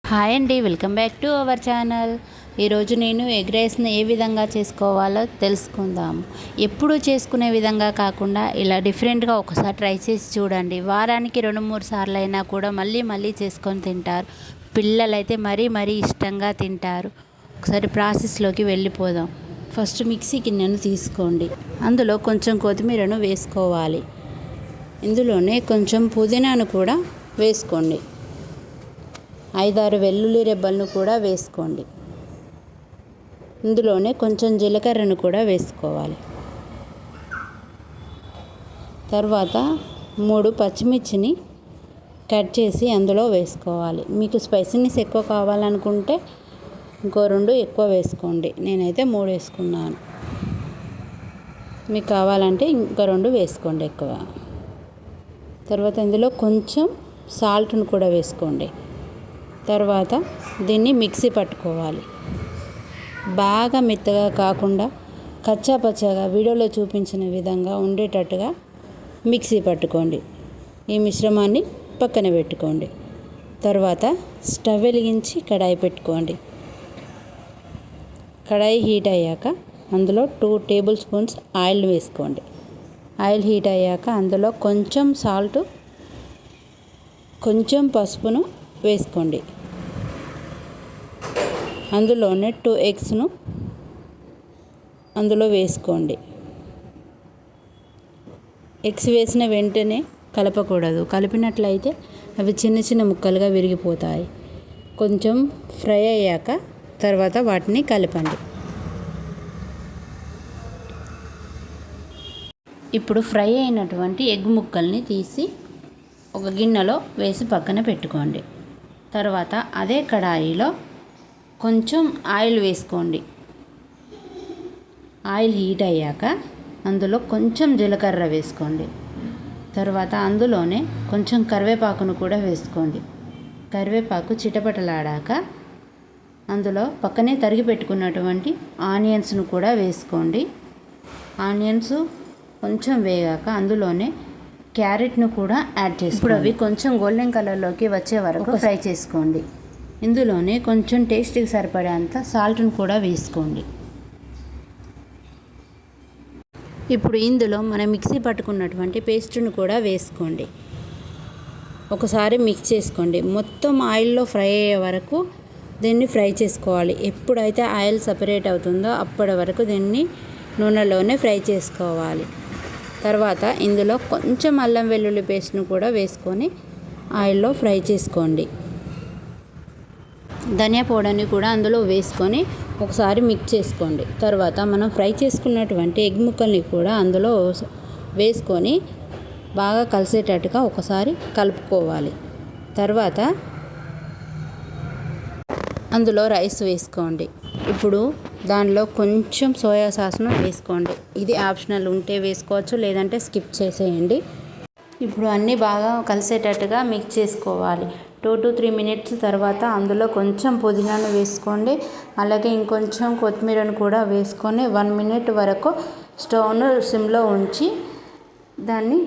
Hi అండి, welcome back to our channel. ఈరోజు నేను ఎగ్ రైస్ని ఏ విధంగా చేసుకోవాలో తెలుసుకుందాం. ఎప్పుడూ చేసుకునే విధంగా కాకుండా ఇలా డిఫరెంట్గా ఒకసారి ట్రై చేసి చూడండి. వారానికి 2-3 సార్లు అయినా కూడా మళ్ళీ చేసుకొని తింటారు. పిల్లలైతే మరీ ఇష్టంగా తింటారు. ఒకసారి ప్రాసెస్లోకి వెళ్ళిపోదాం. ఫస్ట్ మిక్సీ గిన్నెను తీసుకోండి. అందులో కొంచెం కొత్తిమీరను వేసుకోవాలి. ఇందులోనే కొంచెం పుదీనాను కూడా వేసుకోండి. 5-6 వెల్లుల్లి రెబ్బలను కూడా వేసుకోండి. ఇందులోనే కొంచెం జీలకర్రను కూడా వేసుకోవాలి. తర్వాత 3 పచ్చిమిర్చిని కట్ చేసి అందులో వేసుకోవాలి. మీకు స్పైసీనెస్ ఎక్కువ కావాలనుకుంటే ఇంకో 2 ఎక్కువ వేసుకోండి. నేనైతే 3 వేసుకున్నాను. మీకు కావాలంటే ఇంకా 2 వేసుకోండి ఎక్కువ. తర్వాత ఇందులో కొంచెం సాల్ట్ను కూడా వేసుకోండి. తర్వాత దీన్ని మిక్సీ పట్టుకోవాలి. బాగా మెత్తగా కాకుండా కచ్చా పచ్చాగా వీడియోలో చూపించిన విధంగా ఉండేటట్టుగా మిక్సీ పట్టుకోండి. ఈ మిశ్రమాన్ని పక్కన పెట్టుకోండి. తర్వాత స్టవ్ వెలిగించి కడాయి పెట్టుకోండి. కడాయి హీట్ అయ్యాక అందులో 2 టేబుల్ స్పూన్స్ ఆయిల్ వేసుకోండి. ఆయిల్ హీట్ అయ్యాక అందులో కొంచెం సాల్ట్, కొంచెం పసుపును వేసుకోండి. అందులోనే 2 ఎగ్స్ను అందులో వేసుకోండి. ఎగ్స్ వేసిన వెంటనే కలపకూడదు. కలిపినట్లయితే అవి చిన్న ముక్కలుగా విరిగిపోతాయి. కొంచెం ఫ్రై అయ్యాక తర్వాత వాటిని కలపండి. ఇప్పుడు ఫ్రై అయినటువంటి ఎగ్ ముక్కల్ని తీసి ఒక గిన్నెలో వేసి పక్కన పెట్టుకోండి. తర్వాత అదే కడాయిలో కొంచెం ఆయిల్ వేసుకోండి. ఆయిల్ హీట్ అయ్యాక అందులో కొంచెం జీలకర్ర వేసుకోండి. తర్వాత అందులోనే కొంచెం కరివేపాకును కూడా వేసుకోండి. కరివేపాకు చిటపటలాడాక అందులో పక్కనే తరిగి పెట్టుకున్నటువంటి ఆనియన్స్ను కూడా వేసుకోండి. ఆనియన్స్ కొంచెం వేగాక అందులోనే క్యారెట్ను కూడా యాడ్ చేసుకోండి. ఇప్పుడు అవి కొంచెం గోల్డెన్ కలర్లోకి వచ్చే వరకు ఫ్రై చేసుకోండి. ఇందులోనే కొంచెం టేస్ట్కి సరిపడేంత సాల్ట్ను కూడా వేసుకోండి. ఇప్పుడు ఇందులో మనం మిక్సీ పట్టుకున్నటువంటి పేస్ట్ను కూడా వేసుకోండి. ఒకసారి మిక్స్ చేసుకోండి. మొత్తం ఆయిల్లో ఫ్రై అయ్యే వరకు దీన్ని ఫ్రై చేసుకోవాలి. ఎప్పుడైతే ఆయిల్ సపరేట్ అవుతుందో అప్పటి వరకు దీన్ని నూనెలోనే ఫ్రై చేసుకోవాలి. తర్వాత ఇందులో కొంచెం అల్లం వెల్లుల్లి పేస్ట్ను కూడా వేసుకొని ఆయిల్లో ఫ్రై చేసుకోండి. ధనియా పౌడర్ని కూడా అందులో వేసుకొని ఒకసారి మిక్స్ చేసుకోండి. తర్వాత మనం ఫ్రై చేసుకున్నటువంటి ఎగ్ ముక్కల్ని కూడా అందులో వేసుకొని బాగా కలిసేటట్టుగా ఒకసారి కలుపుకోవాలి. తర్వాత అందులో రైస్ వేసుకోండి. ఇప్పుడు దానిలో కొంచెం సోయా సాస్ను వేసుకోండి. ఇది ఆప్షనల్, ఉంటే వేసుకోవచ్చు, లేదంటే స్కిప్ చేసేయండి. ఇప్పుడు అన్నీ బాగా కలిసేటట్టుగా మిక్స్ చేసుకోవాలి. 2 to 3 మినిట్స్ తర్వాత అందులో కొంచెం పుదీనాను వేసుకోండి. అలాగే ఇంకొంచెం కొత్తిమీరను కూడా వేసుకొని 1 మినిట్ వరకు స్టవ్ను సిమ్లో ఉంచి దాన్ని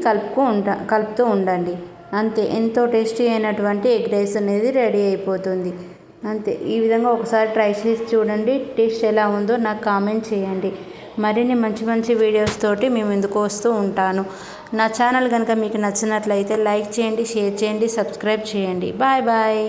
కలుపుతూ ఉండండి. అంతే, ఎంతో టేస్టీ అయినటువంటి ఎగ్ రైస్ అనేది రెడీ అయిపోతుంది. అంతే. ఈ విధంగా ఒకసారి ట్రై చేసి చూడండి. టేస్ట్ ఎలా ఉందో నాకు కామెంట్ చేయండి. మరిన్ని మంచి వీడియోస్ తోటి మేము ముందుకు వస్తూ ఉంటాను. నా ఛానల్ కనుక మీకు నచ్చినట్లయితే లైక్ చేయండి, షేర్ చేయండి, సబ్స్క్రైబ్ చేయండి. బాయ్.